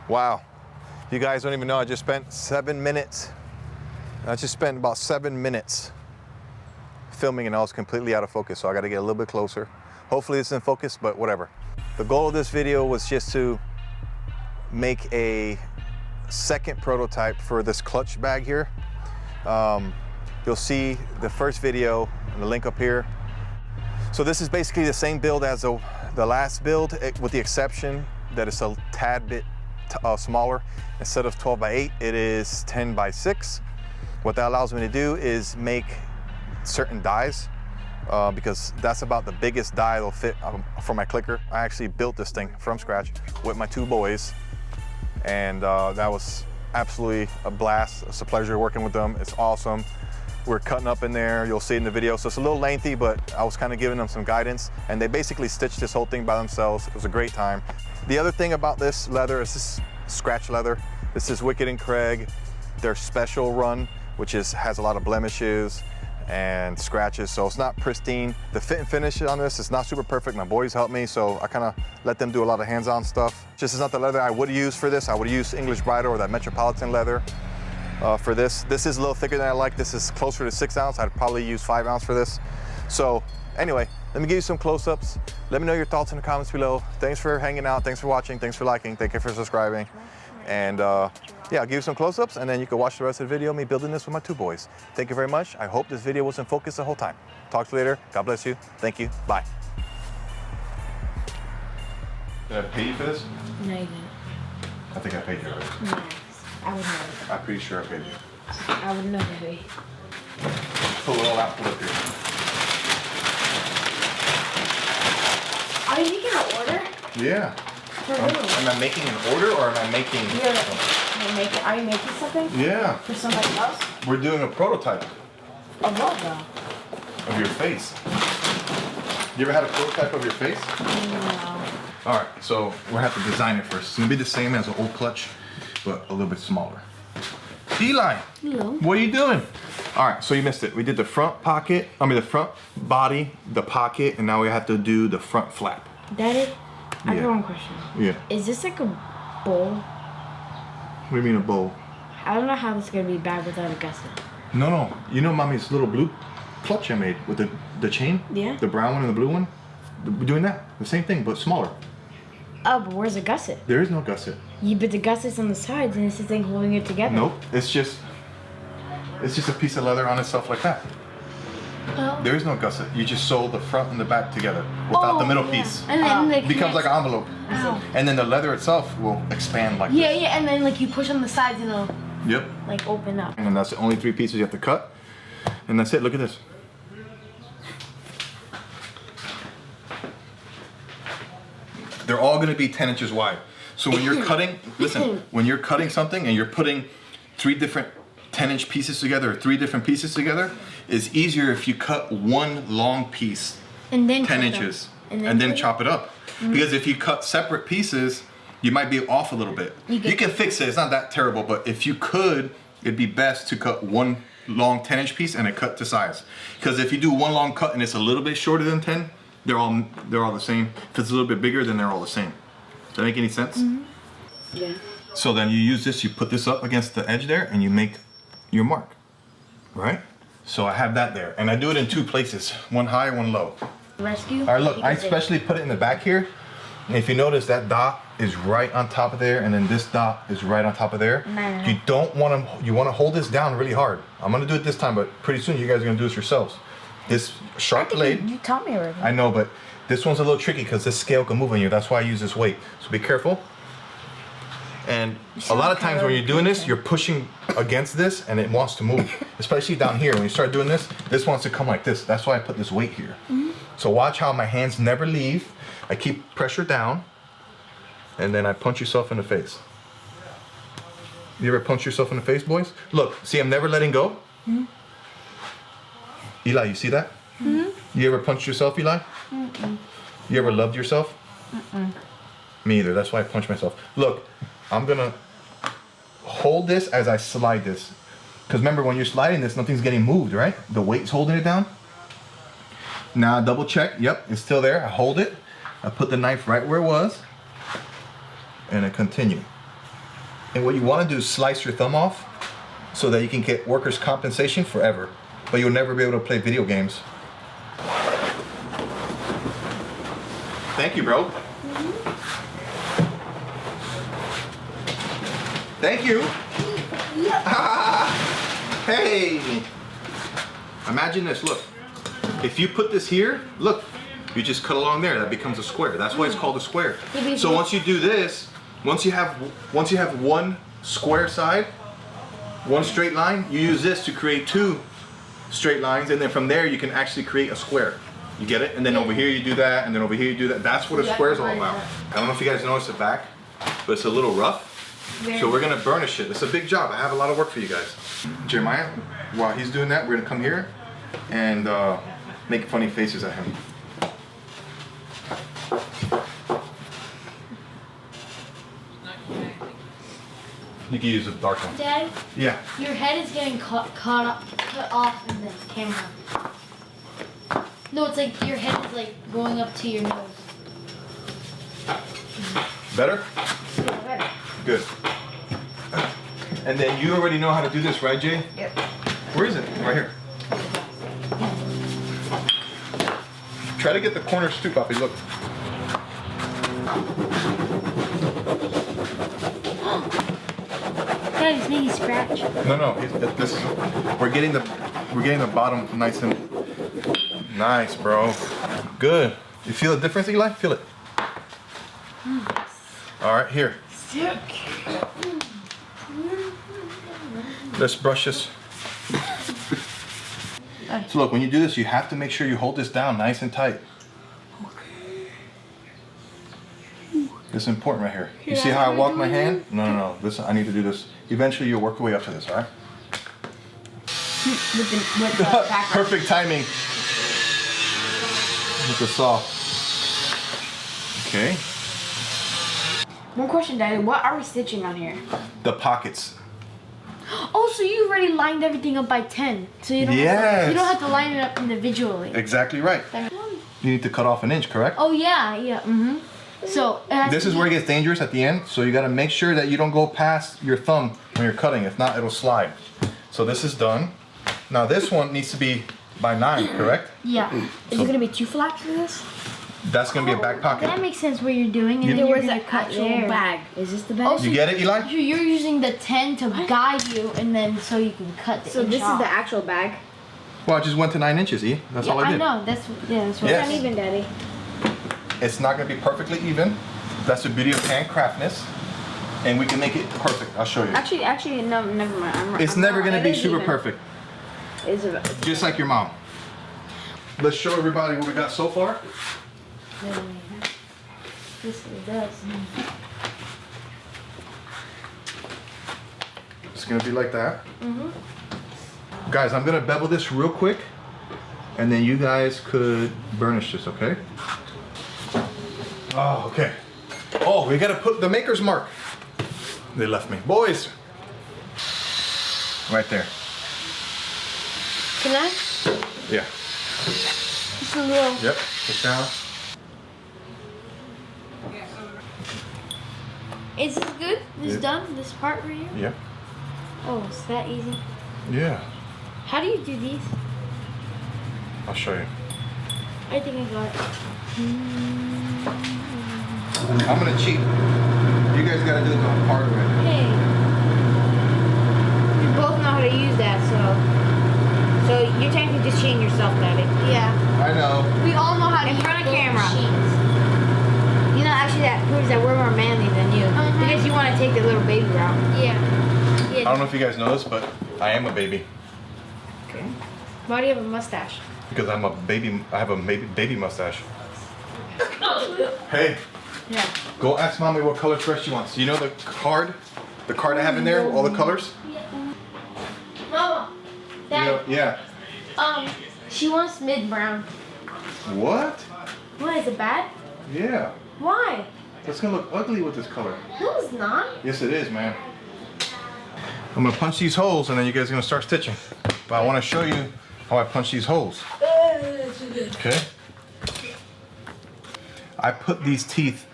Wow. You guys don't even know, I just spent 7 minutes. I just spent about 7 minutes filming and I was completely out of focus, so I gotta get a little bit closer. Hopefully it's in focus, but whatever. The goal of this video was just to make a second prototype for this clutch bag here. You'll see the first video and the link up here. So this is basically the same build as the last build, with the exception that it's a tad bit smaller. Instead of 12 by 8, it is 10 by 6. What that allows me to do is make certain dies, because that's about the biggest die that'll fit for my clicker. I actually built this thing from scratch with my 2 boys, and that was absolutely a blast. It's a pleasure working with them. It's awesome. We're cutting up in there, you'll see it in the video. So it's a little lengthy, but I was kind of giving them some guidance, and they basically stitched this whole thing by themselves. It was a great time. The other thing about this leather is this scratch leather. This is Wicked and Craig, their special run, which has a lot of blemishes and scratches, so it's not pristine. The fit and finish on this is not super perfect. My boys helped me, so I kind of let them do a lot of hands-on stuff. Just is not the leather I would use for this. I would use English Bridle or that Metropolitan leather for this. This is a little thicker than I like. This is closer to 6 ounce. I'd probably use 5 ounce for this. So anyway, let me give you some close-ups. Let me know your thoughts in the comments below. Thanks for hanging out. Thanks for watching. Thanks for liking. Thank you for subscribing. And yeah, I'll give you some close-ups, and then you can watch the rest of the video, me building this with my 2 boys. Thank you very much. I hope this video was in focus the whole time. Talk to you later. God bless you. Thank you. Bye. Did I pay you for this? No, you didn't. I think I paid you already. No, I would know. I'm pretty sure I paid you. I would know, baby. Pull it all out, pull it here. Are you making an order? Yeah. For who? Am I making an order, or am I making... Are you making something? Yeah. For somebody else? We're doing a prototype. Of what though? Of your face. You ever had a prototype of your face? No. All right, so we'll have to design it first. It's gonna be the same as an old clutch, but a little bit smaller. Eli, Hello. What are you doing? All right, so you missed it. We did the front pocket, the front body, the pocket, and now we have to do the front flap. Daddy, I have one question. Yeah. Is this like a bowl? What do you mean a bowl? I don't know how this is gonna be bad without a gusset. No. You know mommy's little blue clutch I made with the chain? Yeah. The brown one and the blue one? We're doing that. The same thing, but smaller. Oh, but where's the gusset? There is no gusset. Yeah, but the gusset's on the sides and it's the thing holding it together. Nope. It's just a piece of leather on itself like that. Oh. There is no gusset. You just sew the front and the back together without the middle piece. And then It becomes like an envelope. Ow. And then the leather itself will expand like this. Yeah, and then like you push on the sides and it'll Yep. like open up. And then that's the only 3 pieces you have to cut. And that's it. Look at this. They're all going to be 10 inches wide. So when you're cutting, listen, when you're cutting something and you're putting 3 different 10-inch pieces together, or 3 different pieces together, it's easier if you cut one long piece, And then 10 inches, and then chop it up. Because if you cut separate pieces, you might be off a little bit. You can fix it. It's not that terrible, but if you could, it'd be best to cut one long 10-inch piece and a cut to size. Because if you do one long cut and it's a little bit shorter than 10, they're all the same. If it's a little bit bigger, then they're all the same. Does that make any sense? Yeah. So then you use this, you put this up against the edge there, and you make your mark, right? So I have that there, and I do it in 2 places, one high, one low. Rescue? All right, look, I especially put it in the back here. And if you notice, that dot is right on top of there, and then this dot is right on top of there. No. You don't want to, you want to hold this down really hard. I'm going to do it this time, but pretty soon you guys are going to do this yourselves. This sharp blade. You taught me already. I know, but this one's a little tricky because this scale can move on you. That's why I use this weight. So be careful. And a lot of times when you're doing this, you're pushing against this and it wants to move. Especially down here. When you start doing this wants to come like this. That's why I put this weight here. So watch how my hands never leave. I keep pressure down, and then I punch yourself in the face. You ever punch yourself in the face, boys? Look, see, I'm never letting go. Eli, you see that? You ever punched yourself, Eli? You ever loved yourself? Me either. That's why I punch myself. Look, I'm gonna hold this as I slide this. Because remember, when you're sliding this, nothing's getting moved, right? The weight's holding it down. Now I double check. Yep, it's still there. I hold it. I put the knife right where it was. And I continue. And what you want to do is slice your thumb off so that you can get workers' compensation forever, but you'll never be able to play video games. Thank you, bro. Thank you. Hey. Imagine this, look. If you put this here, look, you just cut along there, that becomes a square. That's why it's called a square. So once you do this, once you have one square side, one straight line, you use this to create 2 straight lines, and then from there you can actually create a square. You get it? And then over here you do that, and then over here you do that. That's what a square is all about. I don't know if you guys noticed the back, but it's a little rough. So we're gonna burnish it. It's a big job. I have a lot of work for you guys. Jeremiah, while he's doing that, we're gonna come here and make funny faces at him. You can use a dark one. Dad, Yeah. your head is getting cut off in the camera. No, it's like your head is like going up to your nose. Better? Yeah, better. Good. And then you already know how to do this, right, Jay? Yep. Where is it? Right here. Try to get the corners too, Poppy. Look. Dad, he's making scratch. No. This is, we're getting the bottom nice and nice, bro. Good. You feel the difference, Eli? Feel it. All right, here. Sick. Let's brush this. So look, when you do this, you have to make sure you hold this down nice and tight. This is important right here. You see how I walk my hand? No. This, I need to do this. Eventually, you'll work your way up to this, all right? With the background. Perfect timing. With the saw. Okay. One question, Daddy. What are we stitching on here? The pockets. Oh, so you already lined everything up by 10. So you don't Yes. you don't have to line it up individually. Exactly right. You need to cut off an inch, correct? Oh yeah. Mm-hmm. So This is where it gets dangerous at the end, so you gotta make sure that you don't go past your thumb when you're cutting. If not, it'll slide. So this is done. Now this one needs to be by 9, correct? Yeah. Is it gonna be 2 flaps for this? That's gonna be a back pocket. That makes sense what you're doing. And You- then you're Where's gonna the cut actual there. bag? Is this the bag? Oh, so You get it, Eli? So you're using the 10 to guide you, and then so you can cut the So inch this off. is the actual bag. Well, I just went to 9 inches, E. That's Yeah, all I did. know. That's what Yes. It's uneven, Daddy. It's not gonna be perfectly even. That's the beauty of handcraftness. And we can make it perfect. I'll show you. Actually, no, never mind. It's I'm never wrong. gonna It be is super even. perfect. Is it? Just like your mom. Let's show everybody what we got so far. This is this. It's gonna be like that. Guys, I'm gonna bevel this real quick, and then you guys could burnish this, okay? Oh, okay. Oh, we gotta put the maker's mark. They left me. Boys! Right there. Can I? Yeah. Just a little. Yep. Push down. Is this good? This Yeah. done? This part right here? Yeah. Oh, it's that easy. Yeah. How do you do these? I'll show you. I think I got it. I'm gonna cheat. You guys gotta do it the hard way. Hey. We both know how to use that, so you're technically just cheating yourself, Daddy. Yeah. I know. We all know how to In use front of both camera. machines. You know, actually, that proves that we're more manly than you because you want to take the little baby route. Yeah. I don't know if you guys know this, but I am a baby. Okay. Why do you have a mustache? Because I'm a baby. I have a baby mustache. Hey. Yeah. Go ask mommy what color dress she wants. You know the card? The card I have in there, all the colors? Mama. Dad. Yeah. She wants mid-brown. What? Why, is it bad? Yeah. Why? That's gonna look ugly with this color. No, it's not. Yes, it is, man. I'm gonna punch these holes and then you guys are gonna start stitching. But I wanna show you how I punch these holes. Okay? I put these teeth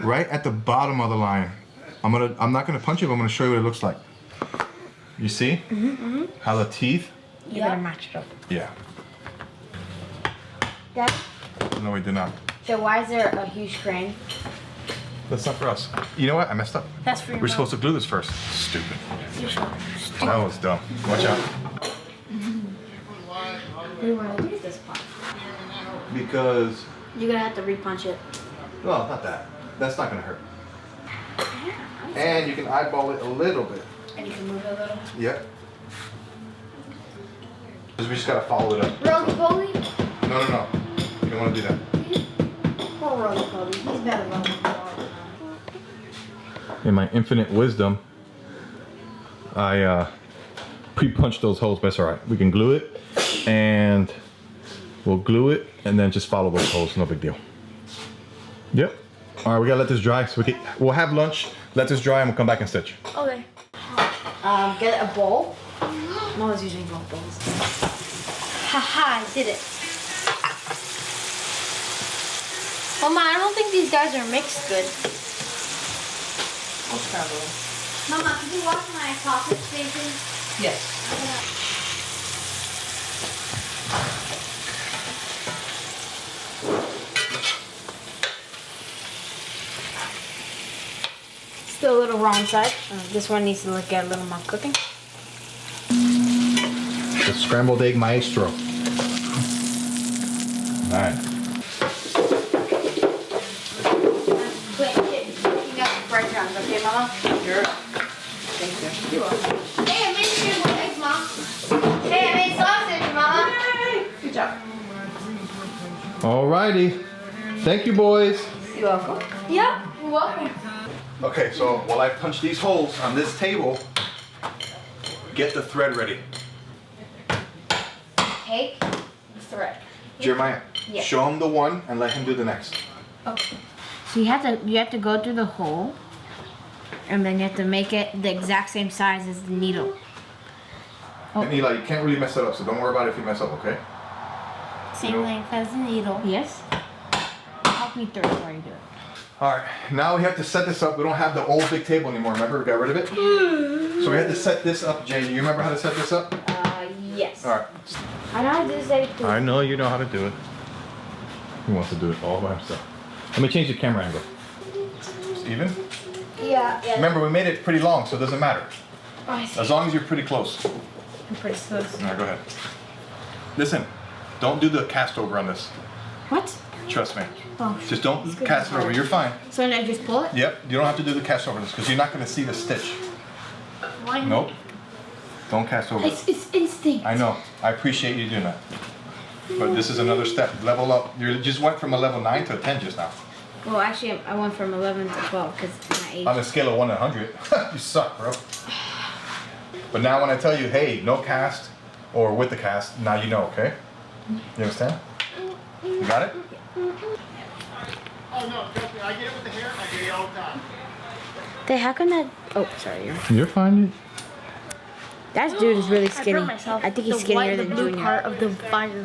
right at the bottom of the line I'm not gonna punch it, but I'm gonna show you what it looks like. You see? How the teeth? You gotta match it up. Yeah. Dad, No, we did not. so why is there a huge crane? That's not for us. You know what? I messed up. That's for your We're mom. supposed to glue this first. Stupid. That was dumb. Watch out. What do you want to do with this part? Because, You're gonna have to repunch it. well, not that. That's not gonna hurt. And you can eyeball it a little bit. And you can move it a little. Yep. Because we just gotta follow it up. Roly-poly? No. You don't wanna do that. Poor Roly-Poly. He's better than In my infinite wisdom, I pre-punched those holes, but it's all right. We can glue it, and we'll glue it, and then just follow those holes. No big deal. Yep. All right, we gotta let this dry. So we'll have lunch, let this dry, and we'll come back and stitch. Okay. Get a bowl. No one's using both bowls. Haha, I did it. Mama, I don't think these guys are mixed good. I'll scramble. Mama, can you wash my sausage station? Yes. Still a little wrong side. This one needs to get a little more cooking. The scrambled egg maestro. All right. Wait, you got some breadcrumbs, okay, Mama? Sure. Thank you. Hey, I made scrambled eggs, Mom. Hey, I made sausage, Mama. Yay! Good job. Alrighty. Thank you, boys. You're welcome. Yeah, you're welcome. Okay, so while I punch these holes on this table, get the thread ready. Take the thread. Jeremiah, Yeah. show him the one and let him do the next. Okay. So you have to go through the hole, and then you have to make it the exact same size as the needle. And Eli, you can't really mess it up, so don't worry about it if you mess up, okay? Same length as the needle. Yes. Help me through before you do it. Alright, now we have to set this up. We don't have the old big table anymore, remember? We got rid of it? So we had to set this up, Jay. You remember how to set this up? Yes. Alright. I know how to do this everything. I know you know how to do it. He wants to do it all by himself. Let me change the camera angle. Even? Yeah. Remember, we made it pretty long, so it doesn't matter. Oh, I see. As long as you're pretty close. I'm pretty close. Alright, go ahead. Listen, don't do the cast over on this. What? Trust me. Oh. Just don't cast it over. You're fine. So then I just pull it? Yep, you don't have to do the cast over this because you're not going to see the stitch. Why not? Nope. Don't cast over. It's instinct. I know. I appreciate you doing that. But this is another step. Level up. You just went from a level 9 to a 10 just now. Well, actually, I went from 11 to 12 because my age. On a scale of 1 to 100. You suck, bro. But now when I tell you, hey, no cast or with the cast, now you know, okay? You understand? You got it? Oh no, trust me, I get it with the hair, I get it all the time. How come that? Oh, sorry. You're fine. That dude is really skinny. I burned myself. I think he's the skinnier white, than the blue Junior. part of the fire.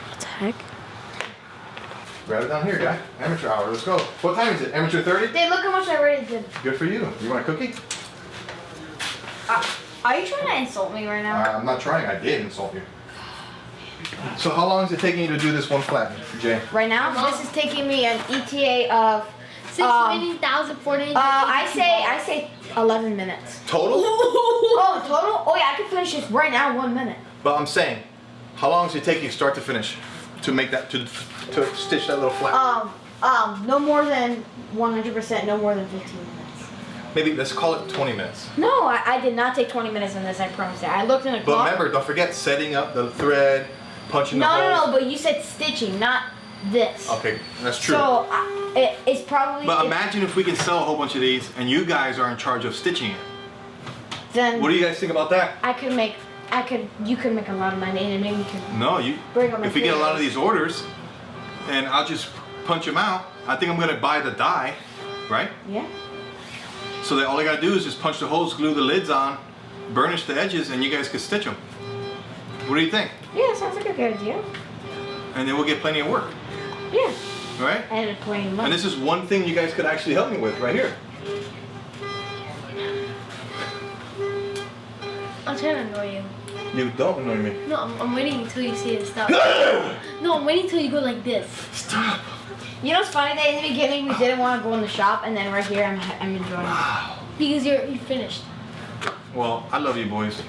What the heck? Grab it down here, guy. Amateur hour. Let's go. What time is it? Amateur 30? Dave, look how much I already did. Good for you. You want a cookie? Are you trying to insult me right now? I'm not trying. I did insult you. So how long is it taking you to do this one flat, Jay? Right now, this is taking me an ETA of 6,400. I say 11 minutes. Total? Oh, total? Oh yeah, I can finish this right now in 1 minute. But I'm saying, how long does it take you start to finish to make that to stitch that little flat? No more than 100%, no more than 15 minutes. Maybe let's call it 20 minutes. No, I did not take 20 minutes on this, I promise you. I looked in the But clock. remember, don't forget setting up the thread, punching the holes. No, but you said stitching, not this. Okay, that's true. So it's probably. But imagine if we can sell a whole bunch of these and you guys are in charge of stitching it. Then What do you guys think about that? you could make a lot of money and maybe you could. No, you. Bring on my If we get a lot of favorites. these orders, and I'll just punch them out. I think I'm gonna buy the die, right? Yeah. So that all I gotta do is just punch the holes, glue the lids on, burnish the edges, and you guys can stitch them. What do you think? Yeah, sounds like a good idea. And then we'll get plenty of work. Yeah. Right? And it's pouring money. And this is one thing you guys could actually help me with right here. I'm trying to annoy you. You don't annoy me. No, I'm waiting until you say it stop. No, I'm waiting until you go like this. Stop. You know what's funny? That in the beginning we didn't want to go in the shop, and then right here I'm enjoying it. Because you're finished. Well, I love you boys.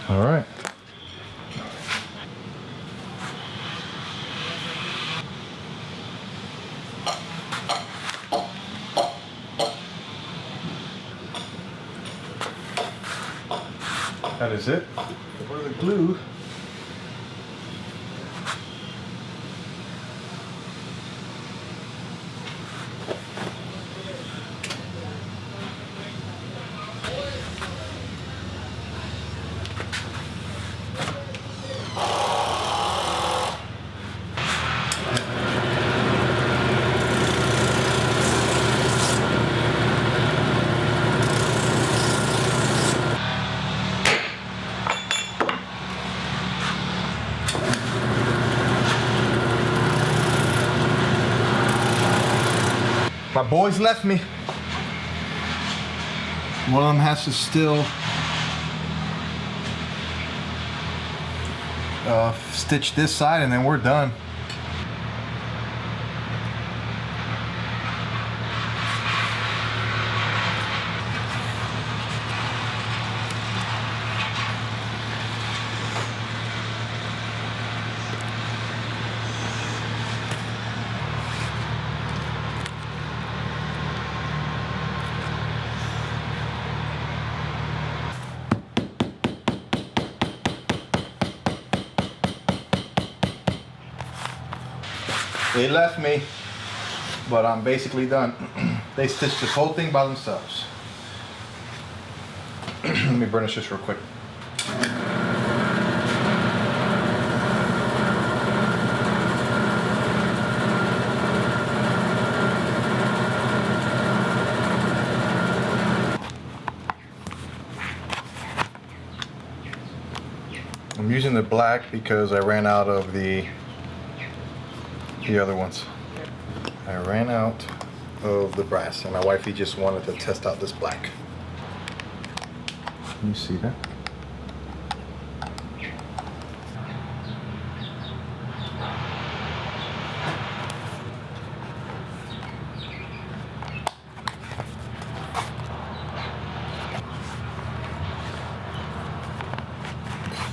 All right. That is it for the glue. My boys left me. One of them has to still stitch this side and then we're done. They left me, but I'm basically done. They stitched this whole thing by themselves. Let me burnish this real quick. I'm using the black because I ran out of the other ones. I ran out of the brass and my wifey just wanted to test out this black. Can you see that?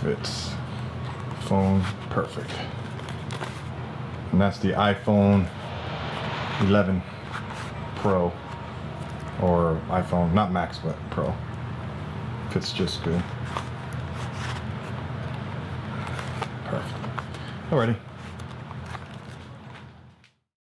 Fits phone perfect. And that's the iPhone 11 Pro, or iPhone, not Max, but Pro. Fits just good. Perfect. Alrighty.